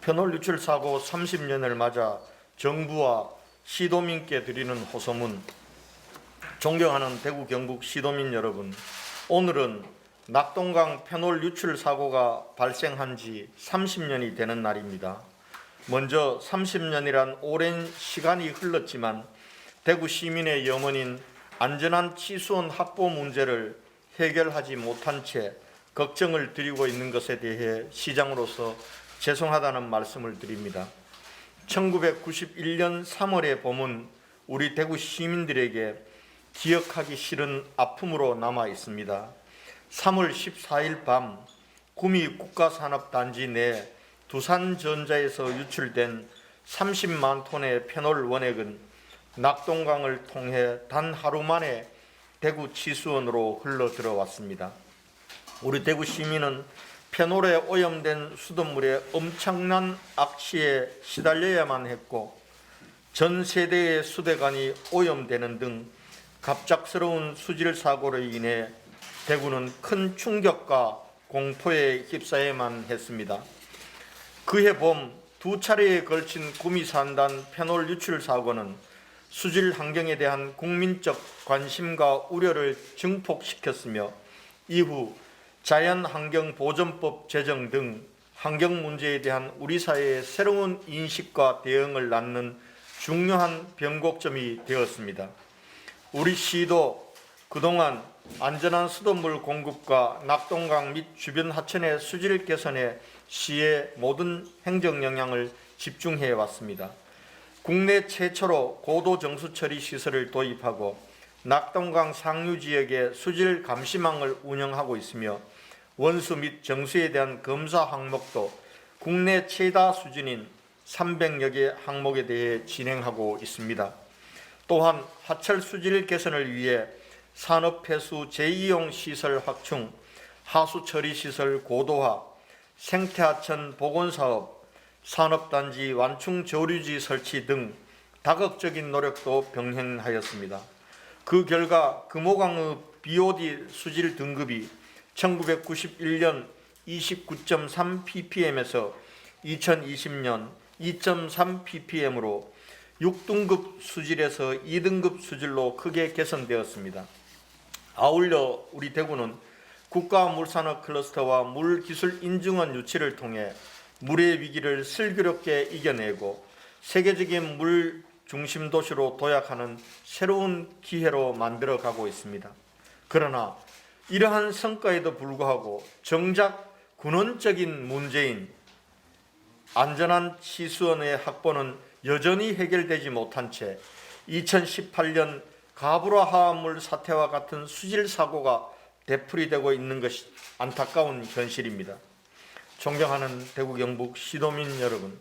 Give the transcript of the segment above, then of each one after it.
페놀 유출 사고 30년을 맞아 정부와 시도민께 드리는 호소문. 존경하는 대구 경북 시도민 여러분, 오늘은 낙동강 페놀 유출 사고가 발생한 지 30년이 되는 날입니다. 먼저 30년이란 오랜 시간이 흘렀지만 대구 시민의 염원인 안전한 치수원 확보 문제를 해결하지 못한 채 걱정을 드리고 있는 것에 대해 시장으로서 죄송하다는 말씀을 드립니다. 1991년 3월의 봄은 우리 대구 시민들에게 기억하기 싫은 아픔으로 남아 있습니다. 3월 14일 밤 구미 국가산업단지 내 두산전자에서 유출된 30만 톤의 페놀 원액은 낙동강을 통해 단 하루 만에 대구 치수원으로 흘러 들어왔습니다. 우리 대구 시민은 페놀에 오염된 수돗물에 엄청난 악취에 시달려야만 했고 전 세대의 수도관이 오염되는 등 갑작스러운 수질 사고로 인해 대구는 큰 충격과 공포에 휩싸여야만 했습니다. 그해 봄 두 차례에 걸친 구미산단 페놀 유출 사고는 수질 환경에 대한 국민적 관심과 우려를 증폭시켰으며 이후 자연환경보전법 제정 등 환경 문제에 대한 우리 사회의 새로운 인식과 대응을 낳는 중요한 변곡점이 되었습니다. 우리 시도 그동안 안전한 수돗물 공급과 낙동강 및 주변 하천의 수질 개선에 시의 모든 행정 역량을 집중해 왔습니다. 국내 최초로 고도 정수 처리 시설을 도입하고 낙동강 상류 지역에 수질 감시망을 운영하고 있으며 원수 및 정수에 대한 검사 항목도 국내 최다 수준인 300여 개 항목에 대해 진행하고 있습니다. 또한 하철 수질 개선을 위해 산업폐수 재이용 시설 확충, 하수 처리 시설 고도화, 생태하천 복원사업, 산업단지 완충 조류지 설치 등 다각적인 노력도 병행하였습니다. 그 결과 금호강의 BOD 수질 등급이 1991년 29.3 ppm에서 2020년 2.3 ppm으로 6등급 수질에서 2등급 수질로 크게 개선되었습니다. 아울러 우리 대구는 국가물산업 클러스터와 물기술 인증원 유치를 통해 물의 위기를 슬기롭게 이겨내고 세계적인 물 중심 도시로 도약하는 새로운 기회로 만들어가고 있습니다. 그러나 이러한 성과에도 불구하고 정작 근원적인 문제인 안전한 치수원의 확보는 여전히 해결되지 못한 채 2018년 가브라 화합물 사태와 같은 수질 사고가 되풀이되고 있는 것이 안타까운 현실입니다. 존경하는 대구 경북 시도민 여러분,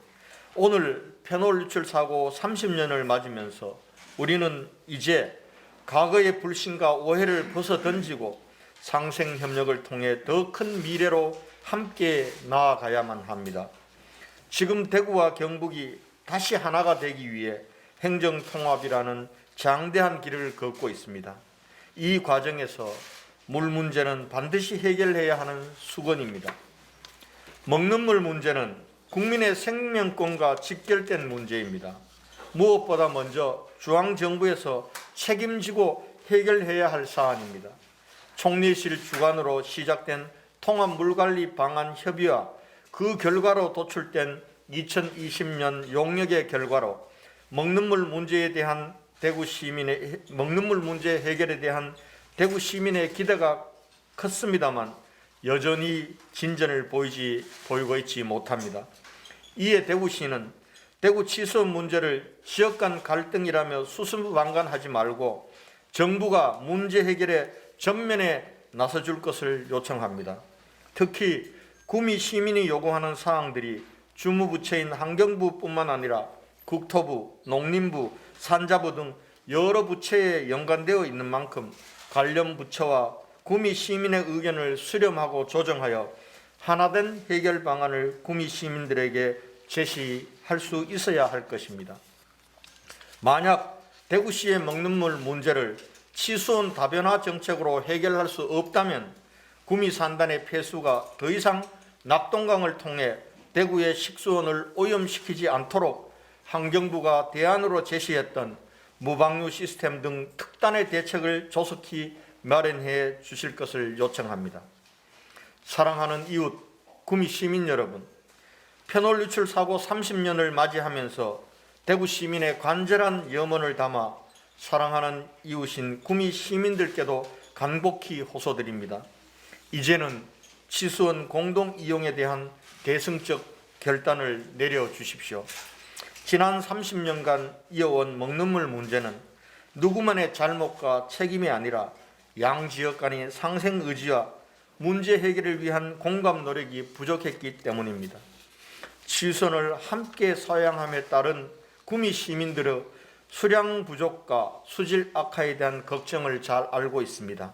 오늘 페놀 유출 사고 30년을 맞으면서 우리는 이제 과거의 불신과 오해를 벗어던지고 상생협력을 통해 더 큰 미래로 함께 나아가야만 합니다. 지금 대구와 경북이 다시 하나가 되기 위해 행정통합이라는 장대한 길을 걷고 있습니다. 이 과정에서 물 문제는 반드시 해결해야 하는 수건입니다. 먹는 물 문제는 국민의 생명권과 직결된 문제입니다. 무엇보다 먼저 중앙정부에서 책임지고 해결해야 할 사안입니다. 총리실 주관으로 시작된 통합물관리 방안 협의와 그 결과로 도출된 2020년 용역의 결과로 먹는 물 문제 해결에 대한 대구 시민의 기대가 컸습니다만 여전히 진전을 보이고 있지 못합니다. 이에 대구시는 대구 치수원 문제를 지역 간 갈등이라며 수수방관하지 말고 정부가 문제 해결에 전면에 나서줄 것을 요청합니다. 특히 구미 시민이 요구하는 사항들이 주무부처인 환경부뿐만 아니라 국토부, 농림부, 산자부 등 여러 부처에 연관되어 있는 만큼 관련 부처와 구미 시민의 의견을 수렴하고 조정하여 하나된 해결 방안을 구미 시민들에게 제시할 수 있어야 할 것입니다. 만약 대구시의 먹는 물 문제를 치수원 다변화 정책으로 해결할 수 없다면 구미 산단의 폐수가 더 이상 낙동강을 통해 대구의 식수원을 오염시키지 않도록 환경부가 대안으로 제시했던 무방류 시스템 등 특단의 대책을 조속히 마련해 주실 것을 요청합니다. 사랑하는 이웃, 구미 시민 여러분, 페놀 유출 사고 30년을 맞이하면서 대구 시민의 간절한 염원을 담아 사랑하는 이웃인 구미 시민들께도 간곡히 호소드립니다. 이제는 치수원 공동 이용에 대한 대승적 결단을 내려주십시오. 지난 30년간 이어온 먹는 물 문제는 누구만의 잘못과 책임이 아니라 양 지역 간의 상생 의지와 문제 해결을 위한 공감 노력이 부족했기 때문입니다. 치수원을 함께 사양함에 따른 구미 시민들의 수량 부족과 수질 악화에 대한 걱정을 잘 알고 있습니다.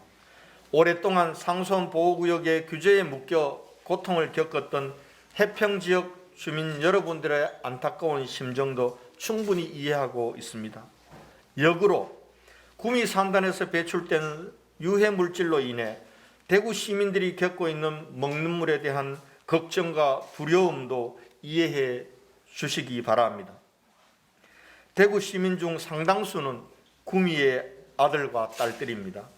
오랫동안 상수원 보호구역의 규제에 묶여 고통을 겪었던 해평지역 주민 여러분들의 안타까운 심정도 충분히 이해하고 있습니다. 역으로 구미 산단에서 배출된 유해 물질로 인해 대구 시민들이 겪고 있는 먹는 물에 대한 걱정과 두려움도 이해해 주시기 바랍니다. 대구 시민 중 상당수는 구미의 아들과 딸들입니다.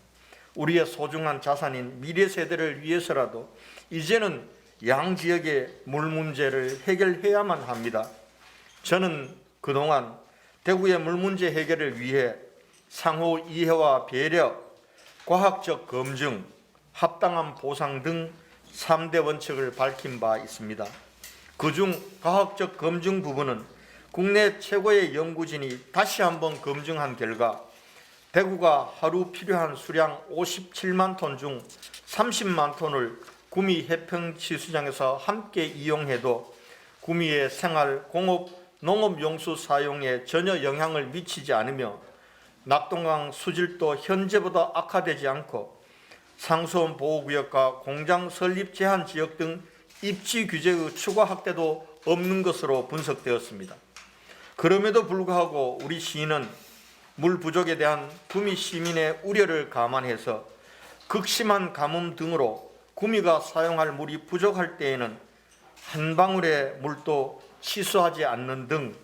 우리의 소중한 자산인 미래 세대를 위해서라도 이제는 양 지역의 물 문제를 해결해야만 합니다. 저는 그동안 대구의 물 문제 해결을 위해 상호 이해와 배려, 과학적 검증, 합당한 보상 등 3대 원칙을 밝힌 바 있습니다. 그중 과학적 검증 부분은 국내 최고의 연구진이 다시 한번 검증한 결과 대구가 하루 필요한 수량 57만 톤 중 30만 톤을 구미 해평치수장에서 함께 이용해도 구미의 생활, 공업, 농업 용수 사용에 전혀 영향을 미치지 않으며 낙동강 수질도 현재보다 악화되지 않고 상수원 보호구역과 공장 설립 제한 지역 등 입지 규제의 추가 확대도 없는 것으로 분석되었습니다. 그럼에도 불구하고 우리 시는 물 부족에 대한 구미 시민의 우려를 감안해서 극심한 가뭄 등으로 구미가 사용할 물이 부족할 때에는 한 방울의 물도 치수하지 않는 등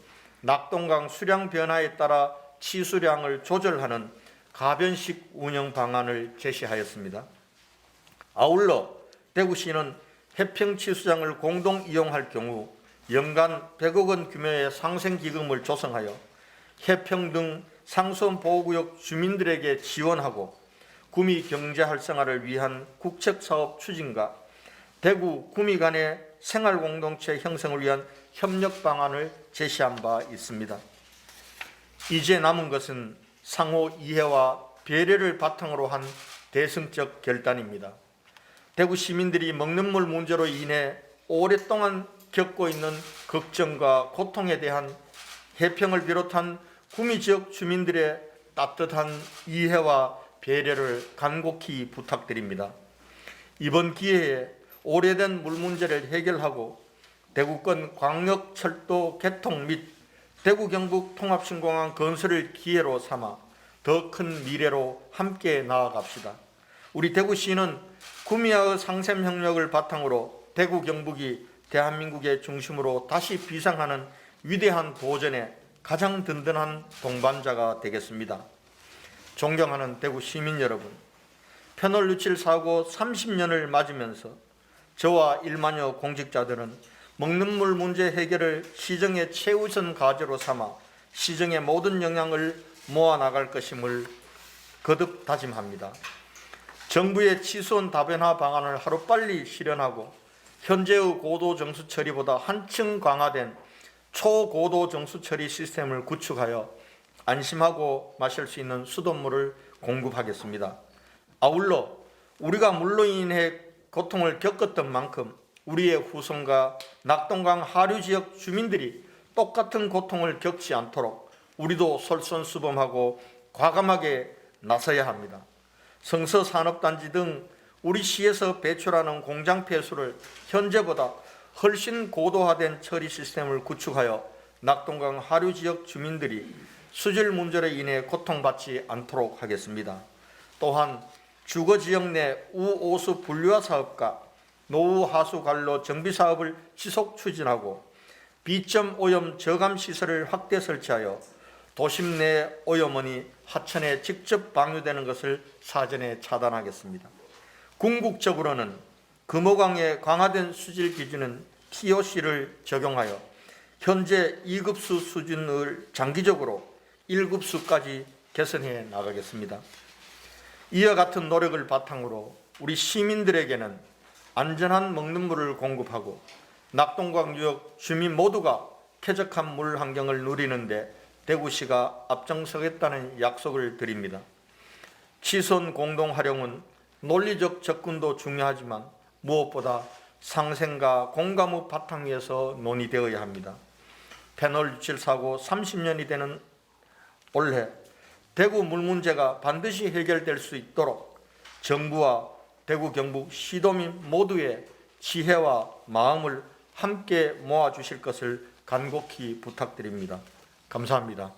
낙동강 수량 변화에 따라 치수량을 조절하는 가변식 운영 방안을 제시하였습니다. 아울러 대구시는 해평치수장을 공동 이용할 경우 연간 100억 원 규모의 상생기금을 조성하여 해평 등 상수원 보호구역 주민들에게 지원하고 구미 경제 활성화를 위한 국책사업 추진과 대구 구미 간의 생활공동체 형성을 위한 협력 방안을 제시한 바 있습니다. 이제 남은 것은 상호 이해와 배려를 바탕으로 한 대승적 결단입니다. 대구 시민들이 먹는 물 문제로 인해 오랫동안 겪고 있는 걱정과 고통에 대한 해평을 비롯한 구미 지역 주민들의 따뜻한 이해와 배려를 간곡히 부탁드립니다. 이번 기회에 오래된 물 문제를 해결하고 대구권 광역철도 개통 및 대구 경북 통합신공항 건설을 기회로 삼아 더 큰 미래로 함께 나아갑시다. 우리 대구시는 구미와의 상생협력을 바탕으로 대구 경북이 대한민국의 중심으로 다시 비상하는 위대한 도전에 가장 든든한 동반자가 되겠습니다. 존경하는 대구 시민 여러분, 페놀 유칠 사고 30년을 맞으면서 저와 1만여 공직자들은 먹는 물 문제 해결을 시정의 최우선 과제로 삼아 시정의 모든 역량을 모아나갈 것임을 거듭 다짐합니다. 정부의 치수원 다변화 방안을 하루빨리 실현하고 현재의 고도 정수 처리보다 한층 강화된 초고도 정수 처리 시스템을 구축하여 안심하고 마실 수 있는 수돗물을 공급하겠습니다. 아울러 우리가 물로 인해 고통을 겪었던 만큼 우리의 후손과 낙동강 하류 지역 주민들이 똑같은 고통을 겪지 않도록 우리도 솔선수범하고 과감하게 나서야 합니다. 성서산업단지 등 우리 시에서 배출하는 공장 폐수를 현재보다 훨씬 고도화된 처리 시스템을 구축하여 낙동강 하류 지역 주민들이 수질 문제로 인해 고통받지 않도록 하겠습니다. 또한 주거지역 내 우오수 분류화 사업과 노후 하수 관로 정비 사업을 지속 추진하고 비점 오염 저감 시설을 확대 설치하여 도심 내 오염원이 하천에 직접 방류되는 것을 사전에 차단하겠습니다. 궁극적으로는 금호강의 강화된 수질 기준은 TOC를 적용하여 현재 2급수 수준을 장기적으로 1급수까지 개선해 나가겠습니다. 이와 같은 노력을 바탕으로 우리 시민들에게는 안전한 먹는 물을 공급하고 낙동강 유역 주민 모두가 쾌적한 물 환경을 누리는데 대구시가 앞장서겠다는 약속을 드립니다. 치손 공동 활용은 논리적 접근도 중요하지만 무엇보다 상생과 공감의 바탕 위에서 논의되어야 합니다. 페놀 유칠 사고 30년이 되는 올해 대구 물 문제가 반드시 해결될 수 있도록 정부와 대구 경북 시도민 모두의 지혜와 마음을 함께 모아주실 것을 간곡히 부탁드립니다. 감사합니다.